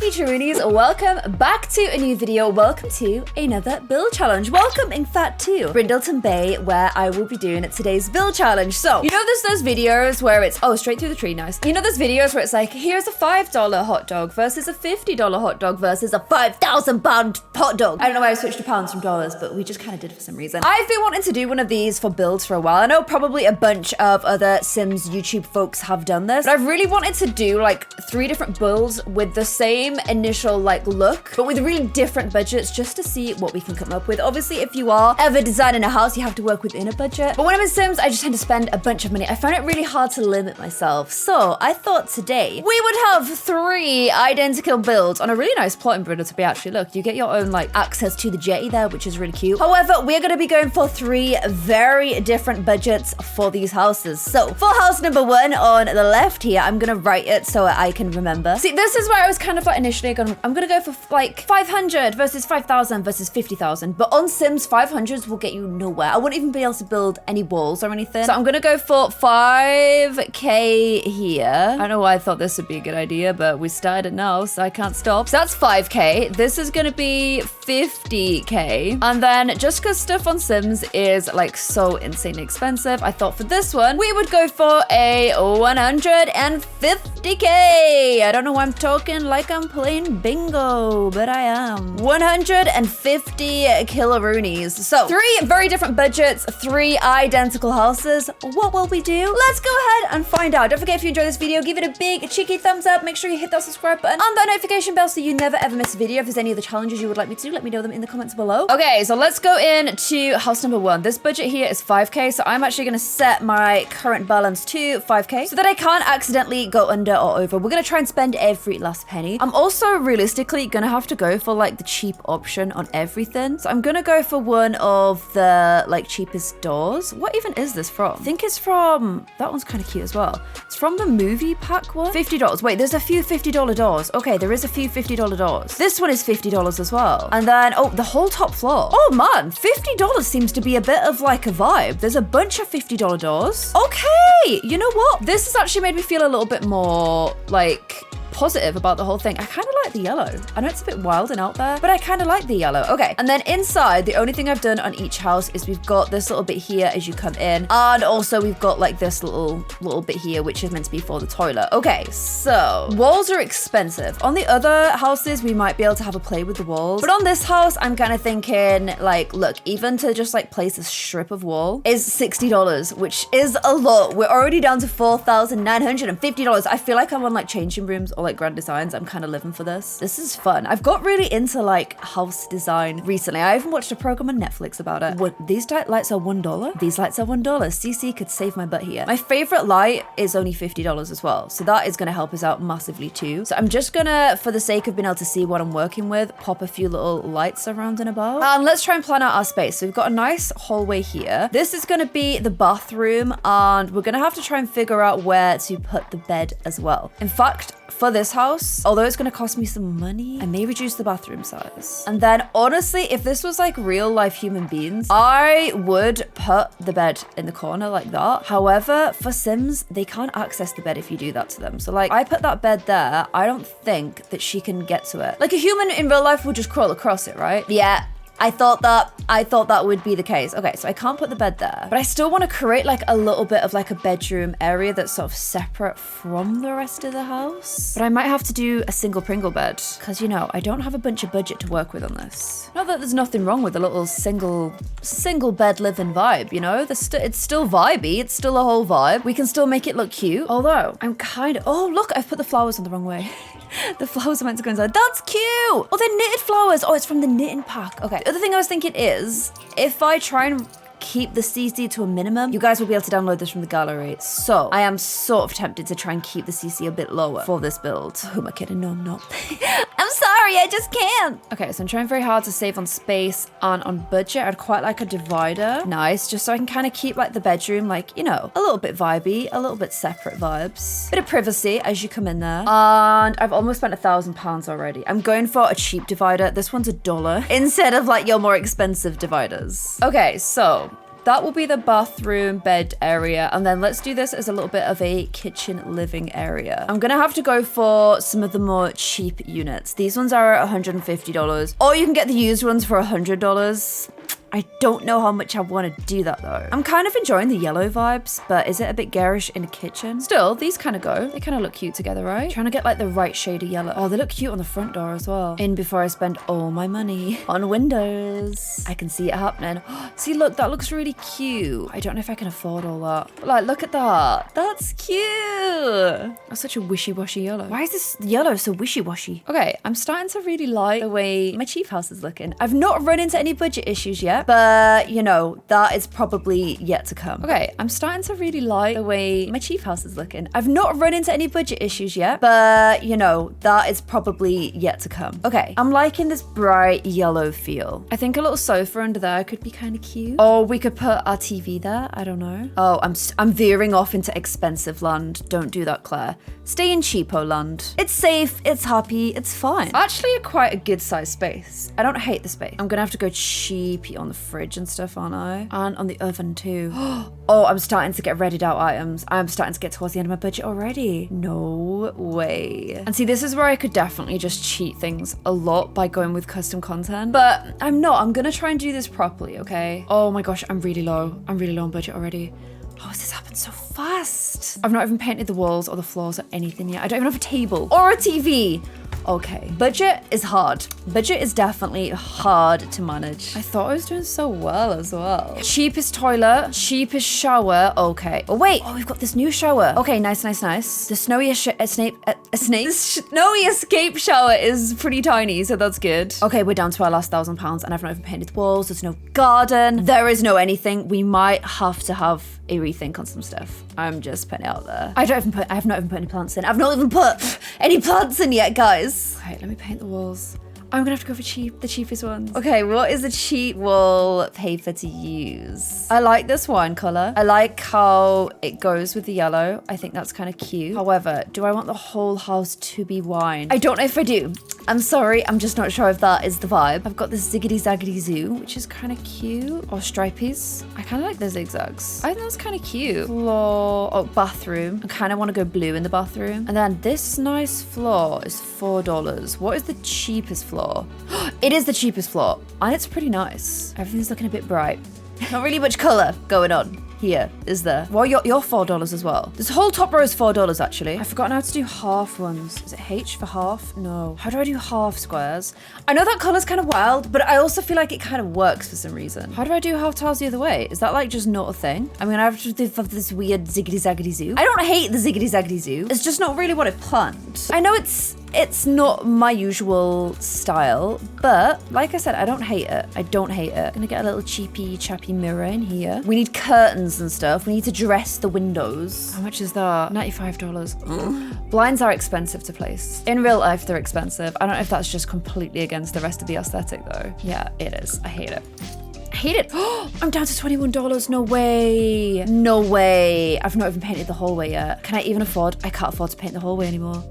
you Truinies, welcome back to a new video. Welcome to another build challenge. Welcome, in fact, to Brindleton Bay, where I will be doing today's build challenge. So, you know there's those videos where it's, oh, straight through the tree, nice. You know there's videos where it's like, here's a $5 hot dog versus a $50 hot dog versus a 5,000 pound hot dog. I don't know why I switched to pounds from dollars, but we just kind of did for some reason. I've been wanting to do one of these for builds for a while. I know probably a bunch of other Sims YouTube folks have done this, but I've really wanted to do like 3 different builds with the same initial like look, but with really different budgets just to see what we can come up with. Obviously, if you are ever designing a house, you have to work within a budget. But when I'm in Sims, I just tend to spend a bunch of money. I find it really hard to limit myself. So I thought today we would have 3 identical builds on a really nice plot in Brindleton Bay. Actually, look, you get your own like access to the jetty there, which is really cute. However, we're going to be going for 3 very different budgets for these houses. So for house number 1 on the left here, I'm going to write it so I can remember. See, this is where I was kind of like initially going, I'm going to go for like 500 versus 5,000 versus 50,000. But on Sims, 500s will get you nowhere. I wouldn't even be able to build any walls or anything. So I'm going to go for 5K here. I don't know why I thought this would be a good idea, but we started now, so I can't stop. So that's 5K. This is going to be 50K. And then just because stuff on Sims is like so insanely expensive, I thought for this one, we would go for a 150K. I don't know why I'm talking like I'm playing bingo, but I am. 150 kiloonies. So 3 very different budgets, 3 identical houses. What will we do? Let's go ahead and find out. Don't forget, if you enjoyed this video, give it a big cheeky thumbs up. Make sure you hit that subscribe button and that notification bell so you never ever miss a video. If there's any other challenges you would like me to do, let me know them in the comments below. Okay, so let's go into house number 1. This budget here is 5K, so I'm actually gonna set my current balance to 5K so that I can't accidentally go under or over. We're gonna try and spend every last penny. I'm also realistically gonna have to go for like the cheap option on everything. So I'm gonna go for one of the like cheapest doors. What even is this from? I think it's from, that one's kind of cute as well. It's from the movie pack one. $50. Wait, there's a few $50 doors. Okay, there is a few $50 doors. This one is $50 as well. And then, oh, the whole top floor. Oh man, $50 seems to be a bit of like a vibe. There's a bunch of $50 doors. Okay, you know what? This has actually made me feel a little bit more like positive about the whole thing. I kind of like the yellow. I know it's a bit wild and out there, but I kind of like the yellow. Okay, and then inside, the only thing I've done on each house is we've got this little bit here as you come in, and also we've got like this little bit here, which is meant to be for the toilet. Okay, so walls are expensive. On the other houses, we might be able to have a play with the walls, but on this house, I'm kind of thinking like, look, even to just like place a strip of wall is $60, which is a lot. We're already down to $4,950. I feel like I'm on like changing rooms or like Grand Designs. I'm kind of living for this. This is fun. I've got really into like house design recently. I even watched a program on Netflix about it. What, these lights are $1? These lights are $1. CC could save my butt here. My favorite light is only $50 as well. So that is going to help us out massively too. So I'm just gonna, for the sake of being able to see what I'm working with, pop a few little lights around and about. And let's try and plan out our space. So we've got a nice hallway here. This is going to be the bathroom, and we're going to have to try and figure out where to put the bed as well. In fact, for this house, although it's going to cost me some money, I may reduce the bathroom size. And then honestly, if this was like real life human beings, I would put the bed in the corner like that. However, for Sims, they can't access the bed if you do that to them. So like, I put that bed there. I don't think that she can get to it. Like a human in real life would just crawl across it, right? Yeah. I thought that would be the case. Okay, so I can't put the bed there, but I still want to create like a little bit of like a bedroom area that's sort of separate from the rest of the house. But I might have to do a single Pringle bed because, you know, I don't have a bunch of budget to work with on this. Not that there's nothing wrong with a little single bed living vibe, you know? It's still vibey. It's still a whole vibe. We can still make it look cute. Although I'm kind of, oh, look, I've put the flowers on the wrong way. The flowers are meant to go inside. That's cute. Oh, they're knitted flowers. Oh, it's from the knitting pack. Okay. The other thing I was thinking is if I try and keep the CC to a minimum, you guys will be able to download this from the gallery. So I am sort of tempted to try and keep the CC a bit lower for this build. Who am I kidding? No, I'm not. I'm sorry, I just can't. Okay, so I'm trying very hard to save on space and on budget. I'd quite like a divider. Nice, just so I can kind of keep like the bedroom, like, you know, a little bit vibey, a little bit separate vibes. Bit of privacy as you come in there. And I've almost spent £1,000 already. I'm going for a cheap divider. This one's $1 instead of like your more expensive dividers. Okay, so that will be the bathroom bed area. And then let's do this as a little bit of a kitchen living area. I'm gonna have to go for some of the more cheap units. These ones are at $150, or you can get the used ones for $100. I don't know how much I want to do that though. I'm kind of enjoying the yellow vibes, but is it a bit garish in a kitchen? Still, these kind of go. They kind of look cute together, right? Trying to get like the right shade of yellow. Oh, they look cute on the front door as well. In before I spend all my money on windows. I can see it happening. See, look, that looks really cute. I don't know if I can afford all that. But like, look at that. That's cute. That's such a wishy-washy yellow. Why is this yellow so wishy-washy? Okay, I'm starting to really like the way my chief house is looking. I've not run into any budget issues yet, but you know, that is probably yet to come. Okay, I'm starting to really like the way my chief house is looking. I've not run into any budget issues yet, but you know, that is probably yet to come. Okay, I'm liking this bright yellow feel. I think a little sofa under there could be kind of cute. Or we could put our TV there. I don't know. Oh, I'm veering off into expensive land. Don't do that, Claire. Stay in cheapo land. It's safe, it's happy, it's fine. Actually, quite a good sized space. I don't hate the space. I'm gonna have to go cheapy on the fridge and stuff, aren't I? And on the oven too. Oh, I'm starting to get readied out items. I'm starting to get towards the end of my budget already. No way. And see, this is where I could definitely just cheat things a lot by going with custom content, but I'm not. I'm gonna try and do this properly, okay? Oh my gosh, I'm really low. I'm really low on budget already. How has this happened so fast? I've not even painted the walls or the floors or anything yet. I don't even have a table or a TV. Okay, budget is hard. Budget is definitely hard to manage. I thought I was doing so well as well. Cheapest toilet, cheapest shower. Okay. Oh wait. Oh, we've got this new shower. Okay, nice, nice, nice. The snowy The snowy escape shower is pretty tiny, so that's good. Okay, we're down to our last £1,000, and I've not even painted the walls. There's no garden. There is no anything. We might have to have a rethink on some stuff. I'm just putting it out there. I have not even put any plants in. I've not even put any plants in yet, guys. All right, let me paint the walls. I'm gonna have to go for the cheapest ones. Okay, what is the cheap wallpaper to use? I like this wine color. I like how it goes with the yellow. I think that's kind of cute. However, do I want the whole house to be wine? I don't know if I do. I'm sorry, I'm just not sure if that is the vibe. I've got this ziggity zaggity zoo, which is kind of cute. Or stripies. I kind of like the zigzags. I think that's kind of cute. Floor, oh, bathroom. I kind of want to go blue in the bathroom. And then this nice floor is $4. What is the cheapest floor? It is the cheapest floor, and it's pretty nice. Everything's looking a bit bright. Not really much color going on here, is there? Well, you're $4 as well. This whole top row is $4 actually. I've forgotten how to do half ones. Is it H for half? No. How do I do half squares? I know that color's kind of wild, but I also feel like it kind of works for some reason. How do I do half tiles the other way? Is that like just not a thing? I mean, I have to do this weird ziggity zaggity zoo. I don't hate the ziggity zaggity zoo. It's just not really what I planned. I know it's not my usual style, but like I said, I don't hate it. I don't hate it. Gonna get a little cheapy chappy mirror in here. We need curtains and stuff. We need to dress the windows. How much is that? $95. Blinds are expensive to place. In real life, they're expensive. I don't know if that's just completely against the rest of the aesthetic though. Yeah, it is. I hate it. Hate it. I'm down to $21. No way. No way. I've not even painted the hallway yet. Can I even afford? I can't afford to paint the hallway anymore.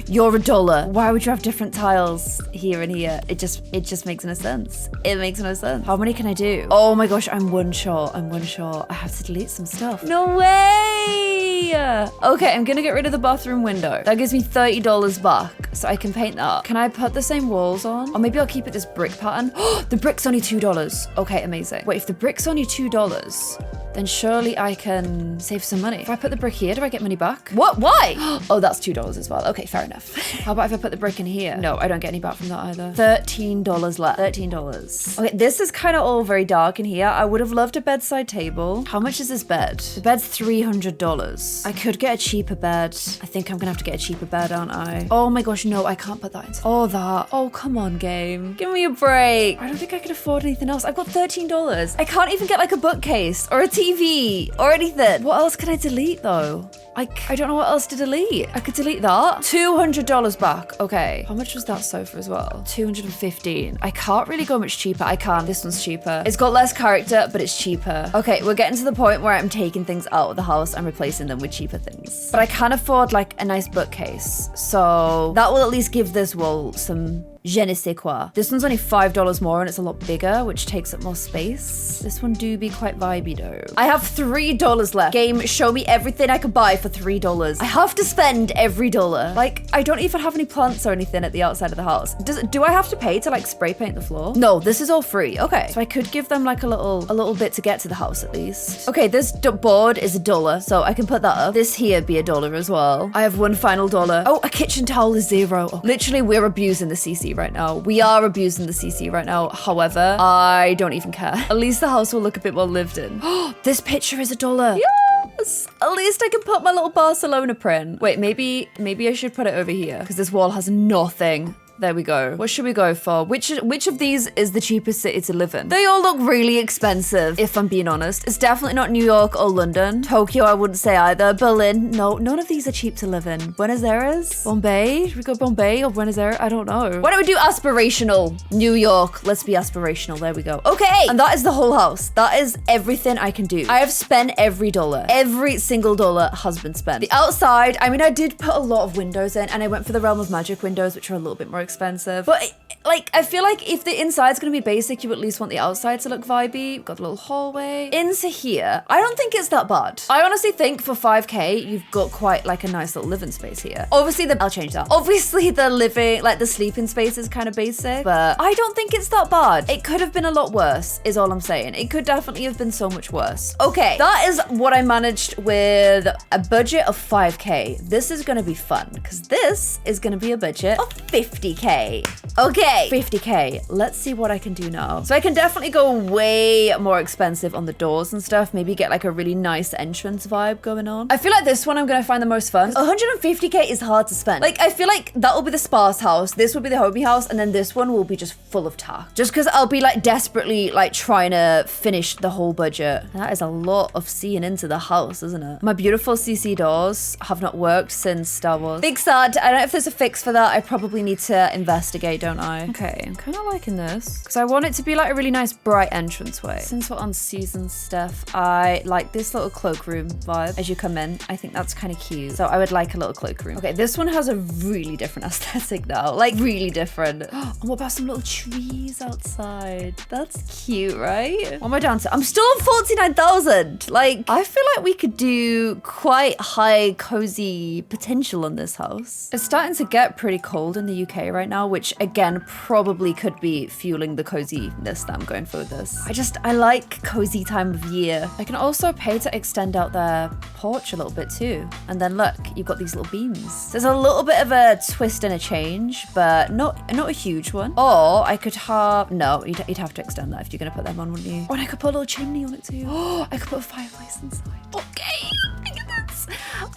You're $1. Why would you have different tiles here and here? It just makes no sense. It makes no sense. How many can I do? Oh my gosh, I'm one short. I'm one short. I have to delete some stuff. No way. Okay, I'm gonna get rid of the bathroom window. That gives me $30 back, so I can paint that. Can I put the same walls on? Or maybe I'll keep it this brick pattern. The brick's only $2. Okay, amazing. Wait, if the brick's only $2, then surely I can save some money. If I put the brick here, do I get money back? What? Why? Oh, that's $2 as well. Okay, fair enough. How about if I put the brick in here? No, I don't get any back from that either. $13 left. $13. Okay, this is kind of all very dark in here. I would have loved a bedside table. How much is this bed? The bed's $300. I could get a cheaper bed. I think I'm gonna have to get a cheaper bed, aren't I? Oh my gosh, no, I can't put that in. Oh, that. Oh, come on, game. Give me a break. I don't think I can afford anything else. I've got $13. I can't even get like a bookcase or a TV or anything. What else can I delete though? I don't know what else to delete. I could delete that. $200 back. Okay. How much was that sofa as well? 215. I can't really go much cheaper. I can. This one's cheaper. It's got less character, but it's cheaper. Okay, we're getting to the point where I'm taking things out of the house and replacing them with cheaper things. But I can afford like a nice bookcase. So that will at least give this wall some je ne sais quoi. This one's only $5 more and it's a lot bigger, which takes up more space. This one do be quite vibey though. I have $3 left. Game, show me everything I could buy for $3. I have to spend every dollar. Like, I don't even have any plants or anything at the outside of the house. Do I have to pay to like spray paint the floor? No, this is all free. Okay, so I could give them like a little bit to get to the house at least. Okay, this board is $1, so I can put that up. This here be $1 as well. I have one final dollar. Oh, a kitchen towel is $0. Oh, literally, we're abusing the CC right now. We are abusing the CC right now. However, I don't even care. At least the house will look a bit more lived in. Oh, this picture is $1. Yes! At least I can put my little Barcelona print. Wait, maybe I should put it over here because this wall has nothing. There we go. What should we go for? Which of these is the cheapest city to live in? They all look really expensive, if I'm being honest. It's definitely not New York or London. Tokyo, I wouldn't say either. Berlin, no, none of these are cheap to live in. Buenos Aires? Bombay? Should we go Bombay or Buenos Aires? I don't know. Why don't we do aspirational? New York. Let's be aspirational. There we go. Okay. And that is the whole house. That is everything I can do. I have spent every dollar. Every single dollar has been spent. The outside, I mean, I did put a lot of windows in and I went for the Realm of Magic windows, which are a little bit more expensive. But like, I feel like if the inside's gonna be basic, you at least want the outside to look vibey. We've got a little hallway. Into here, I don't think it's that bad. I honestly think for 5K, you've got quite like a nice little living space here. Obviously, I'll change that. Obviously, the living, like the sleeping space is kind of basic, but I don't think it's that bad. It could have been a lot worse, is all I'm saying. It could definitely have been so much worse. Okay, that is what I managed with a budget of 5K. This is gonna be fun, because this is gonna be a budget of 50K. Okay, 50K. Let's see what I can do now. So I can definitely go way more expensive on the doors and stuff. Maybe get like a really nice entrance vibe going on. I feel like this one I'm gonna find the most fun. 150K is hard to spend. Like, I feel like that will be the sparse house. This will be the homey house. And then this one will be just full of tack. Just because I'll be like desperately like trying to finish the whole budget. That is a lot of seeing into the house, isn't it? My beautiful CC doors have not worked since Star Wars. Big sad. I don't know if there's a fix for that. I probably need to investigate, don't I? Okay, I'm kind of liking this because I want it to be like a really nice bright entranceway. Since we're on season stuff, I like this little cloakroom vibe as you come in. I think that's kind of cute. So I would like a little cloakroom. Okay, this one has a really different aesthetic now. Like really different. And what about some little trees outside? That's cute, right? What am I down to? I'm still on 49,000. Like, I feel like we could do quite high cozy potential on this house. It's starting to get pretty cold in the UK right now, which again, probably could be fueling the coziness that I'm going for with this. I like cozy time of year. I can also pay to extend out their porch a little bit too. And then look, you've got these little beams. There's a little bit of a twist and a change, but not a huge one. Or I could have, no, you'd have to extend that if you're gonna put them on, wouldn't you? Oh, and I could put a little chimney on it too. Oh, I could put a fireplace inside. Okay, look at this.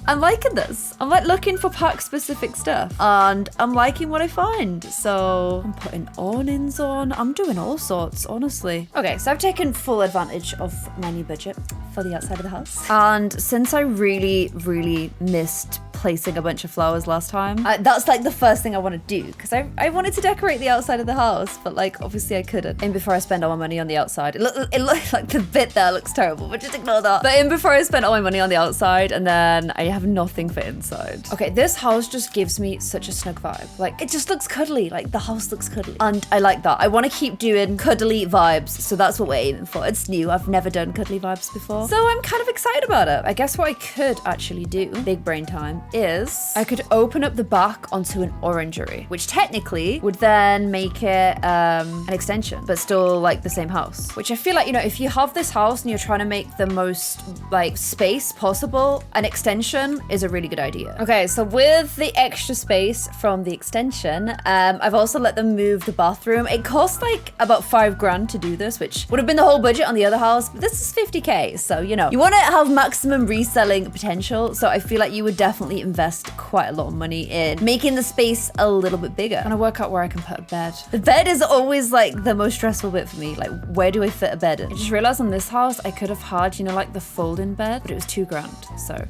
I'm liking this. I'm like looking for pack specific stuff and I'm liking what I find. So I'm putting awnings on. I'm doing all sorts, honestly. Okay, so I've taken full advantage of my new budget for the outside of the house. And since I really, really missed placing a bunch of flowers last time, that's like the first thing I want to do because I wanted to decorate the outside of the house, but like obviously I couldn't. In before I spend all my money on the outside. It looks like the bit there looks terrible, but just ignore that. But in before I spent all my money on the outside and then I have nothing for inside. Okay, this house just gives me such a snug vibe. Like it just looks cuddly. Like the house looks cuddly. And I like that. I want to keep doing cuddly vibes. So that's what we're aiming for. It's new. I've never done cuddly vibes before. So I'm kind of excited about it. I guess what I could actually do, big brain time, is I could open up the back onto an orangery, which technically would then make it an extension, but still like the same house. Which I feel like, you know, if you have this house and you're trying to make the most like space possible, an extension is a really good idea. Okay, so with the extra space from the extension, I've also let them move the bathroom. It cost like about $5,000 to do this, which would have been the whole budget on the other house, but this is 50K. So, you know, you want to have maximum reselling potential. So I feel like you would definitely invest quite a lot of money in making the space a little bit bigger. I'm gonna work out where I can put a bed. The bed is always like the most stressful bit for me. Like, where do I fit a bed in? I just realized on this house, I could have had, you know, like the folding bed, but it was $2,000. So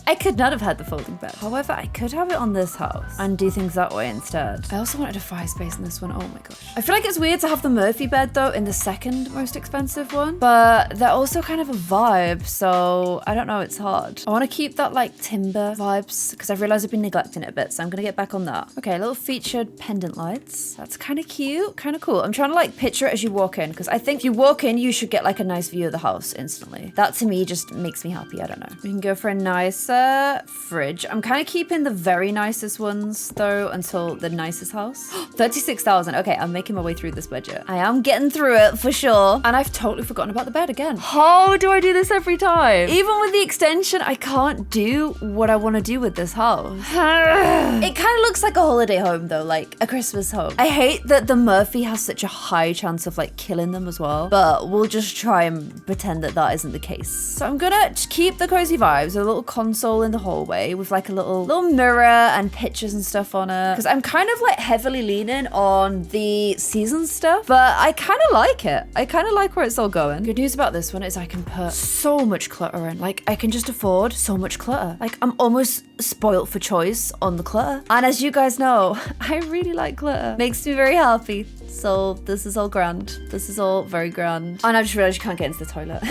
I could not have had the folding bed. However, I could have it on this house and do things that way instead. I also wanted a fire space in this one. Oh my gosh. I feel like it's weird to have the Murphy bed though in the second most expensive one, but they're also kind of a vibe. So I don't know, it's hard. I want to keep that like timber vibes because I've realized I've been neglecting it a bit. So I'm going to get back on that. Okay, little featured pendant lights. That's kind of cute, kind of cool. I'm trying to like picture it as you walk in because I think if you walk in, you should get like a nice view of the house instantly. That to me just makes me happy. I don't know. We can go for a nicer fridge. I'm kind of keeping the very nicest ones though until the nicest house. 36,000. Okay, I'm making my way through this budget. I am getting through it for sure. And I've totally forgotten about the bed again. How do I do this every time? Even with the extension, I can't do what I want to do with this house. It kind of looks like a holiday home though, like a Christmas home. I hate that the Murphy has such a high chance of like killing them as well, but we'll just try and pretend that that isn't the case. So I'm gonna keep the cozy vibes, a little console in the hallway with like a little mirror and pictures and stuff on it. Because I'm kind of like heavily leaning on the season stuff, but I kind of like it. I kind of like where it's all going. Good news about this one is I can put so much clutter in. Like I can just afford so much clutter. Like I'm almost spoilt for choice on the clutter. And as you guys know, I really like clutter. Makes me very happy. So this is all grand. This is all very grand. And I just realized you can't get into the toilet.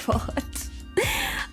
God.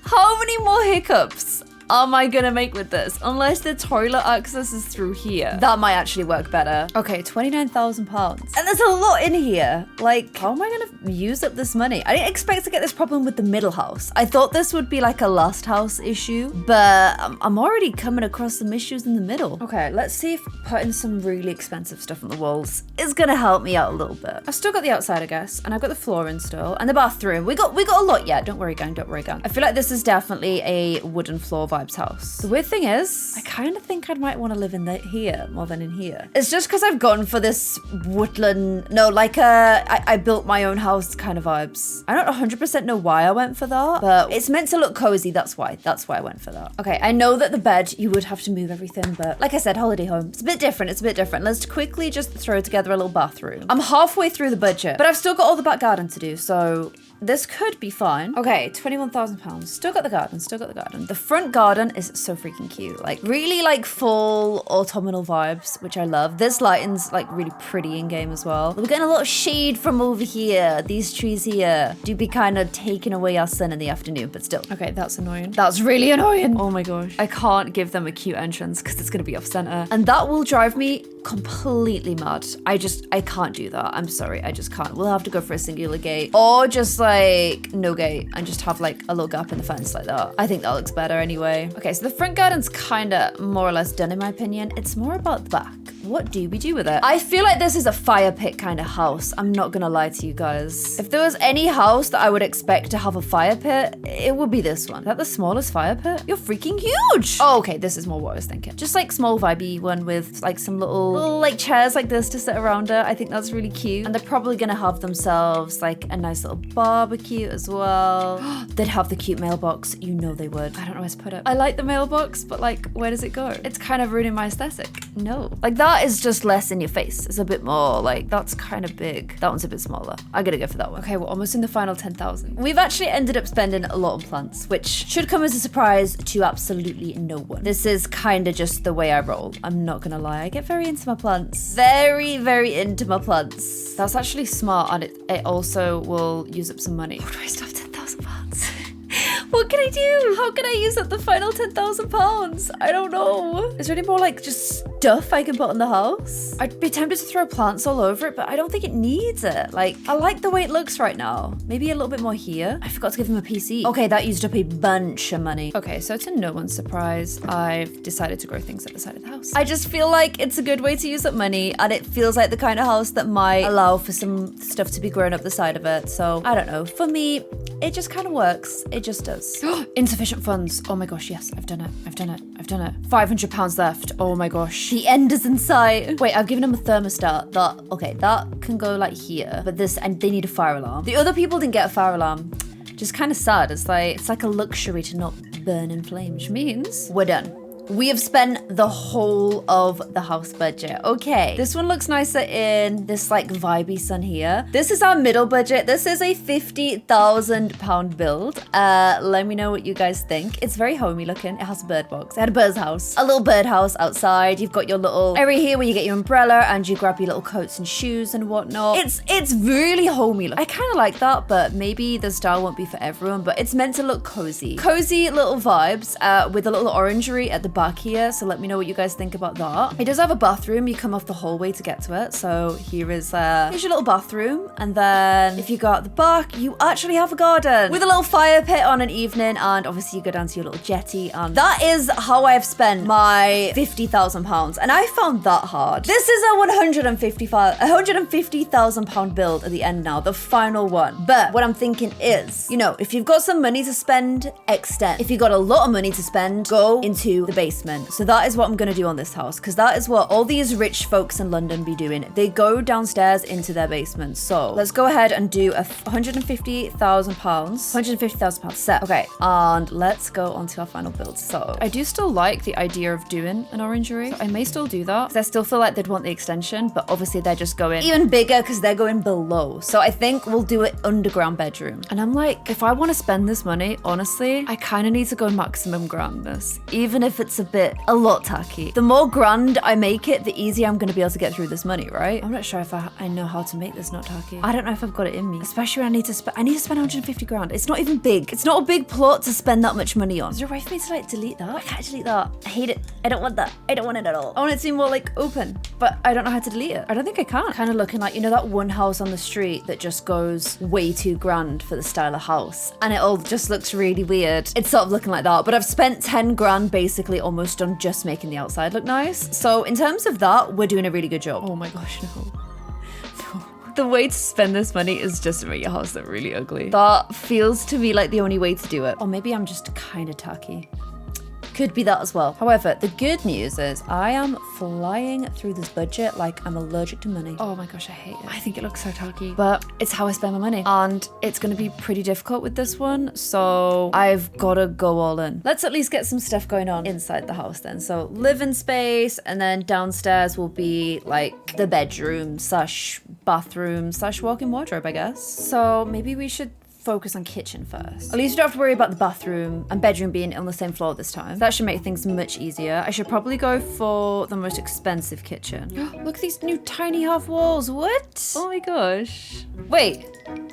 How many more hiccups am I gonna make with this? Unless the toilet access is through here. That might actually work better. Okay, £29,000. And there's a lot in here. Like, how am I gonna use up this money? I didn't expect to get this problem with the middle house. I thought this would be like a last house issue, but I'm already coming across some issues in the middle. Okay, let's see if putting some really expensive stuff on the walls is gonna help me out a little bit. I've still got the outside, I guess, and I've got the flooring still, and the bathroom. We got a lot yet. Don't worry, gang. Don't worry, gang. I feel like this is definitely a wooden floor vibe house. The weird thing is, I kind of think I might want to live in here more than in here. It's just because I've gone for this woodland, no, like I built my own house kind of vibes. I don't 100% know why I went for that, but it's meant to look cozy. That's why I went for that. Okay, I know that the bed, you would have to move everything, but like I said, holiday home. It's a bit different. It's a bit different. Let's quickly just throw together a little bathroom. I'm halfway through the budget, but I've still got all the back garden to do, so this could be fine. Okay, £21,000. Still got the garden, still got the garden. The front garden is so freaking cute. Like really like full autumnal vibes, which I love. This lighting's like really pretty in game as well. We're getting a lot of shade from over here. These trees here do be kind of taking away our sun in the afternoon, but still. Okay, that's annoying. That's really annoying. Oh my gosh. I can't give them a cute entrance because it's gonna be off center. And that will drive me completely mad. I can't do that. I'm sorry, I just can't. We'll have to go for a singular gate or just like no gate and just have like a little gap in the fence like that. I think that looks better anyway. Okay, so the front garden's kind of more or less done in my opinion. It's more about the back. What do we do with it? I feel like this is a fire pit kind of house. I'm not gonna lie to you guys. If there was any house that I would expect to have a fire pit, it would be this one. Is that the smallest fire pit? You're freaking huge! Oh, okay, this is more what I was thinking. Just like small vibey one with like some little like chairs like this to sit around it. I think that's really cute. And they're probably gonna have themselves like a nice little barbecue as well. They'd have the cute mailbox. You know they would. I don't know where to put it. I like the mailbox, but like, where does it go? It's kind of ruining my aesthetic. No. Like that is just less in your face. It's a bit more like, that's kind of big. That one's a bit smaller. I gotta go for that one. Okay, we're almost in the final 10,000. We've actually ended up spending a lot on plants, which should come as a surprise to absolutely no one. This is kind of just the way I roll. I'm not gonna lie. I get very into my plants. Very, very into my plants. That's actually smart, and it also will use up some money. What do I still have £10,000? What can I do? How can I use up the final £10,000? I don't know. Is there any more like just stuff I can put on the house? I'd be tempted to throw plants all over it, but I don't think it needs it. Like, I like the way it looks right now. Maybe a little bit more here. I forgot to give him a PC. Okay, that used up a bunch of money. Okay, so to no one's surprise, I've decided to grow things at the side of the house. I just feel like it's a good way to use up money, and it feels like the kind of house that might allow for some stuff to be grown up the side of it. So I don't know. For me, it just kind of works. It just does. Insufficient funds. Oh my gosh, yes, I've done it. I've done it. I've done it. £500 left. Oh my gosh. The end is in sight. Wait, I've given him a thermostat. That can go like here. But this, and they need a fire alarm. The other people didn't get a fire alarm. Just kind of sad. It's like a luxury to not burn in flames, which means we're done. We have spent the whole of the house budget. Okay, this one looks nicer in this like vibey sun here. This is our middle budget. This is a £50,000 build. Let me know what you guys think. It's very homey looking. It has a bird box. It had a bird's house. A little bird house outside. You've got your little area here where you get your umbrella and you grab your little coats and shoes and whatnot. It's really homey look. I kind of like that, but maybe the style won't be for everyone, but it's meant to look cozy. Cozy little vibes with a little orangery at the back here, so let me know what you guys think about that. It does have a bathroom. You come off the hallway to get to it, so here's your little bathroom, and then if you go out the back, you actually have a garden with a little fire pit on an evening, and obviously you go down to your little jetty, and that is how I've spent my £50,000, and I found that hard. This is a £150,000 build at the end now, the final one. But what I'm thinking is, you know, if you've got some money to spend, extend. If you've got a lot of money to spend, go into the basement. So that is what I'm gonna do on this house, because that is what all these rich folks in London be doing. They go downstairs into their basement. So let's go ahead and do a £150,000 set. Okay, and let's go on to our final build. So I do still like the idea of doing an orangery. So I may still do that, because I still feel like they'd want the extension, but obviously they're just going even bigger because they're going below. So I think we'll do it underground bedroom. And I'm like, if I want to spend this money, honestly, I kind of need to go maximum grandness, even if it's a lot tacky. The more grand I make it, the easier I'm going to be able to get through this money, right? I'm not sure if I know how to make this not tacky. I don't know if I've got it in me, especially when I need to spend 150 grand. It's not even big. It's not a big plot to spend that much money on. Is there a way for me to like delete that? I can't delete that. I hate it. I don't want that. I don't want it at all. I want it to be more like open, but I don't know how to delete it. I don't think I can. Kind of looking like, you know, that one house on the street that just goes way too grand for the style of house, and it all just looks really weird. It's sort of looking like that, but I've spent 10 grand basically almost on just making the outside look nice. So in terms of that, we're doing a really good job. Oh my gosh, no. The way to spend this money is just to make your house look really ugly. That feels to me like the only way to do it. Or maybe I'm just kind of tacky. Could be that as well. However, the good news is I am flying through this budget like I'm allergic to money. Oh my gosh, I hate it. I think it looks so tacky, but it's how I spend my money. And it's going to be pretty difficult with this one, so I've got to go all in. Let's at least get some stuff going on inside the house then. So living space, and then downstairs will be like the bedroom slash bathroom slash walk-in wardrobe, I guess. So maybe we should focus on kitchen first. At least you don't have to worry about the bathroom and bedroom being on the same floor this time. That should make things much easier. I should probably go for the most expensive kitchen. Look at these new tiny half walls. What? Oh my gosh. Wait,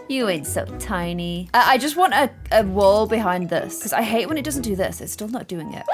you ain't so tiny. I just want a wall behind this, because I hate when it doesn't do this. It's still not doing it.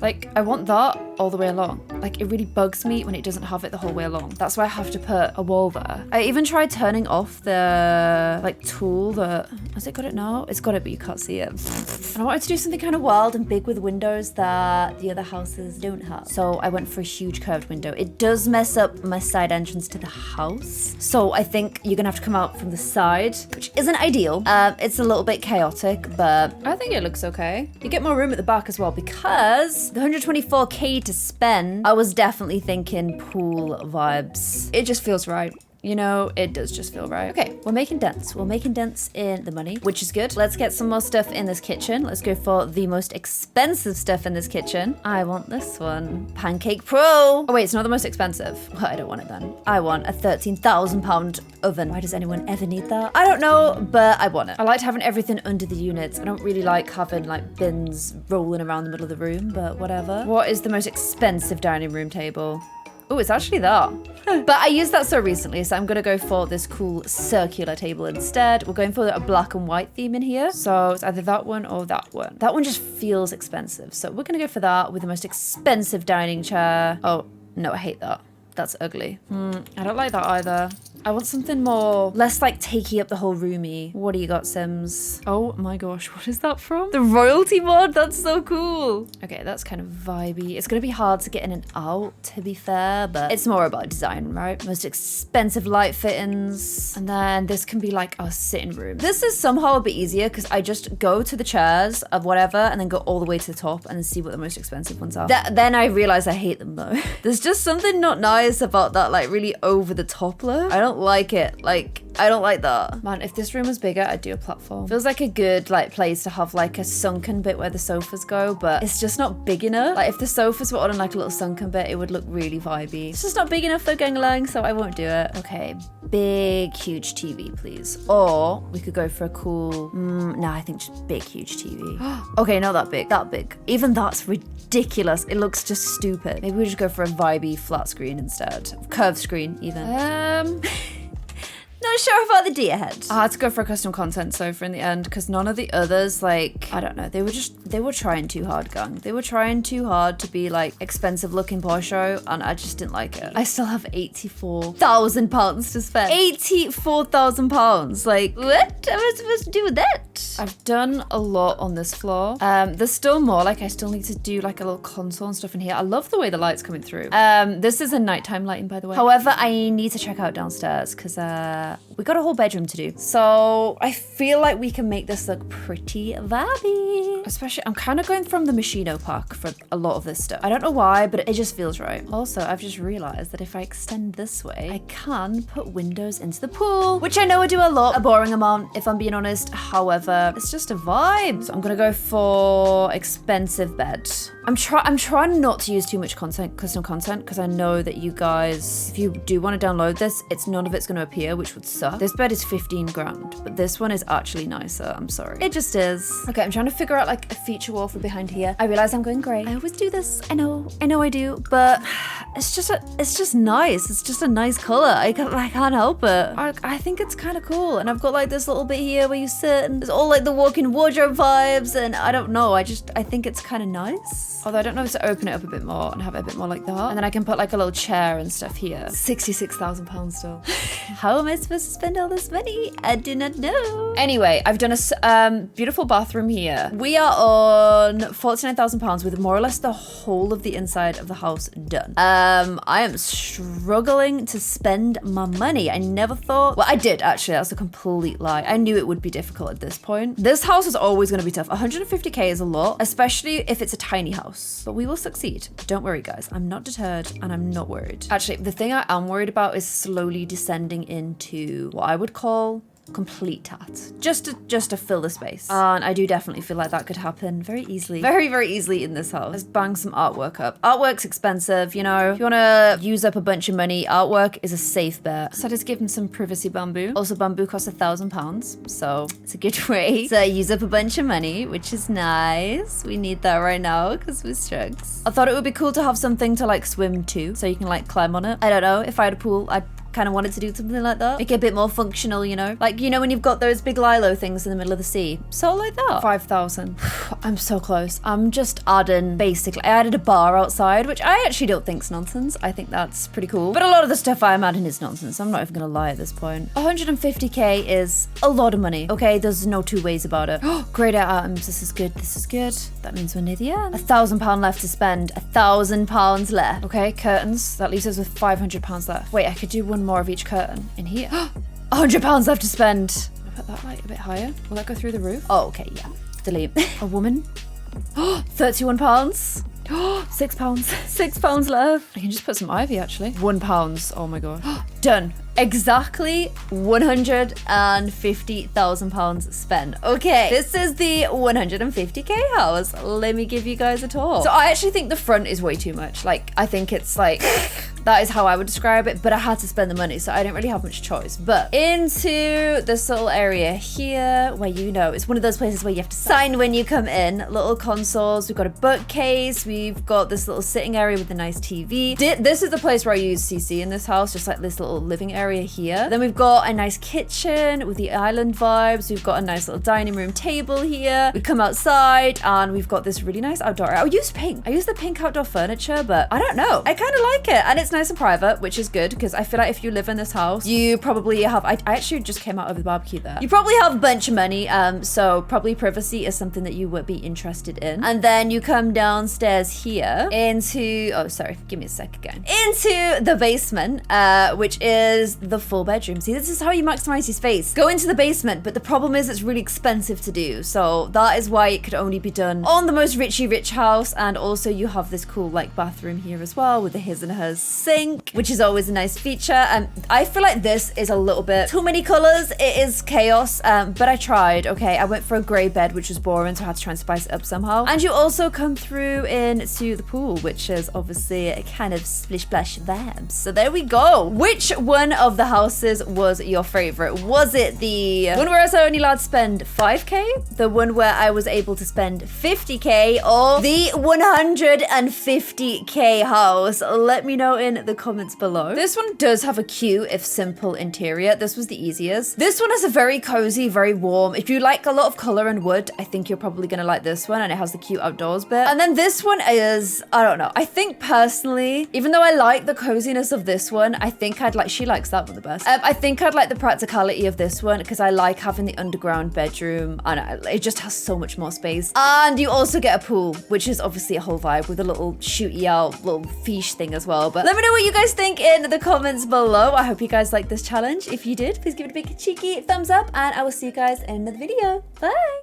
Like, I want that all the way along. Like, it really bugs me when it doesn't have it the whole way along. That's why I have to put a wall there. I even tried turning off the like tool that, has it got it now? It's got it, but you can't see it. And I wanted to do something kind of wild and big with windows that the other houses don't have. So I went for a huge curved window. It does mess up my side entrance to the house. So I think you're gonna have to come out from the side, which isn't ideal. It's a little bit chaotic, but I think it looks okay. You get more room at the back as well, because the 124k to spend, I was definitely thinking pool vibes. It just feels right. You know, it does just feel right. Okay, we're making dents. We're making dents in the money, which is good. Let's get some more stuff in this kitchen. Let's go for the most expensive stuff in this kitchen. I want this one. Pancake Pro. Oh wait, it's not the most expensive. Well, I don't want it then. I want a £13,000 oven. Why does anyone ever need that? I don't know, but I want it. I liked having everything under the units. I don't really like having like bins rolling around the middle of the room, but whatever. What is the most expensive dining room table? Oh, it's actually that. But I used that so recently, so I'm gonna go for this cool circular table instead. We're going for a black and white theme in here. So it's either that one or that one. That one just feels expensive. So we're gonna go for that with the most expensive dining chair. Oh, no, I hate that. That's ugly. I don't like that either. I want something more, less like takey up the whole roomy. What do you got, Sims? Oh my gosh, what is that from? The royalty mod? That's so cool. Okay, that's kind of vibey. It's gonna be hard to get in and out, to be fair, but it's more about design, right? Most expensive light fittings. And then this can be like our sitting room. This is somehow a bit easier because I just go to the chairs of whatever and then go all the way to the top and then see what the most expensive ones are. Then I realize I hate them though. There's just something not nice about that like really over the top look. I don't don't like it. Like, I don't like that. Man, if this room was bigger, I'd do a platform. Feels like a good like place to have like a sunken bit where the sofas go, but it's just not big enough. Like if the sofas were on like a little sunken bit, it would look really vibey. It's just not big enough though, gang along, so I won't do it. Okay, big, huge TV, please. Or we could go for a cool, nah, I think just big, huge TV. Okay, not that big, that big. Even that's ridiculous. It looks just stupid. Maybe we just go for a vibey flat screen instead. Curved screen even. Not sure about the deer head. I had to go for a custom content sofa in the end because none of the others, like, I don't know, they were trying too hard, gang. They were trying too hard to be like expensive looking Porsche, and I just didn't like it. I still have £84,000 to spend. £84,000. Like, what am I supposed to do with that? I've done a lot on this floor. There's still more, like I still need to do like a little console and stuff in here. I love the way the light's coming through. This is a nighttime lighting, by the way. However, I need to check out downstairs because we got a whole bedroom to do. So I feel like we can make this look pretty vibey. Especially, I'm kind of going from the Machino pack for a lot of this stuff. I don't know why, but it just feels right. Also, I've just realized that if I extend this way, I can put windows into the pool, which I know I do a boring amount, if I'm being honest. However, it's just a vibe. So I'm gonna go for expensive bed. I'm trying not to use too much custom content, because I know that you guys, if you do want to download this, none of it's going to appear, which would suck. This bed is 15 grand, but this one is actually nicer. I'm sorry. It just is. Okay, I'm trying to figure out like a feature wall for behind here. I realize I'm going grey. I always do this. I know I do, but it's just nice. It's just a nice color. I can't help it. I think it's kind of cool. And I've got like this little bit here where you sit, and there's all like the walk-in wardrobe vibes, and I don't know. I think it's kind of nice. Although I don't know if to open it up a bit more and have it a bit more like that. And then I can put like a little chair and stuff here. £66,000 still. How am I supposed to spend all this money? I do not know. Anyway, I've done a beautiful bathroom here. We are on £49,000 with more or less the whole of the inside of the house done. I am struggling to spend my money. I never thought, well, I did actually. That's a complete lie. I knew it would be difficult at this point. This house is always going to be tough. 150K is a lot, especially if it's a tiny house. But we will succeed. Don't worry, guys. I'm not deterred and I'm not worried. Actually, the thing I am worried about is slowly descending into what I would call complete tat, just to fill the space, and I do definitely feel like that could happen very easily, very easily in this house. Let's bang some artwork up. Artwork's expensive, you know. If you want to use up a bunch of money, artwork is a safe bet. So I just give him some privacy bamboo. Also, bamboo costs £1,000, so it's a good way to use up a bunch of money, which is nice. We need that right now because we're struggles. I thought it would be cool to have something to like swim to, so you can like climb on it. I don't know, if I had a pool, I'd kind of wanted to do something like that. Make it a bit more functional, you know? Like, you know when you've got those big lilo things in the middle of the sea? So like that. 5,000. I'm so close. I'm just adding, basically, I added a bar outside, which I actually don't think's nonsense. I think that's pretty cool. But a lot of the stuff I'm adding is nonsense. I'm not even gonna lie at this point. 150K is a lot of money. Okay, there's no two ways about it. Great items. This is good. This is good. That means we're near the end. £1,000 left to spend. £1,000 left. Okay, curtains. That leaves us with £500 left. Wait, I could do one more of each curtain in here. £100 left to spend. I'll put that light a bit higher. Will that go through the roof? Oh, okay, yeah. Delete. A woman. £31. £6. £6 left. I can just put some ivy actually. £1. Oh my god. Done. Exactly £150,000 spent. Okay, this is the 150K house. Let me give you guys a tour. So I actually think the front is way too much. Like, I think it's like, that is how I would describe it, but I had to spend the money, so I didn't really have much choice. But into this little area here, where you know, it's one of those places where you have to sign when you come in. Little consoles, we've got a bookcase, we've got this little sitting area with a nice TV. This is the place where I use CC in this house, just like this little living area here. Then we've got a nice kitchen with the island vibes. We've got a nice little dining room table here. We come outside and we've got this really nice outdoor area. I use pink. I use the pink outdoor furniture, but I don't know. I kind of like it, and it's nice and private, which is good because I feel like if you live in this house, you probably have, I actually just came out of the barbecue there. You probably have a bunch of money, so probably privacy is something that you would be interested in. And then you come downstairs here into, oh, sorry, give me a sec again. Into the basement, which is the full bedroom. See, this is how you maximize your space. Go into the basement, but the problem is it's really expensive to do. So that is why it could only be done on the most rich house. And also you have this cool like bathroom here as well with the his and hers sink, which is always a nice feature. And I feel like this is a little bit too many colors. It is chaos, but I tried. Okay, I went for a gray bed, which was boring, so I had to try and spice it up somehow. And you also come through into the pool, which is obviously a kind of splish splash vibes. So there we go. Which one of the houses was your favorite? Was it the one where I was only allowed to spend 5k, the one where I was able to spend 50k, or the 150k house? Let me know in the comments below. This one does have a cute, if simple, interior. This was the easiest. This one is a very cozy, very warm. If you like a lot of color and wood, I think you're probably gonna like this one, and it has the cute outdoors bit. And then this one is, I don't know. I think personally, even though I like the coziness of this one, I think I'd like, she likes that one the best. I think I'd like the practicality of this one because I like having the underground bedroom, and it just has so much more space. And you also get a pool, which is obviously a whole vibe with a little shooty out little fish thing as well. But let me know what you guys think in the comments below. I hope you guys liked this challenge. If you did, please give it a big cheeky thumbs up, and I will see you guys in another video. Bye.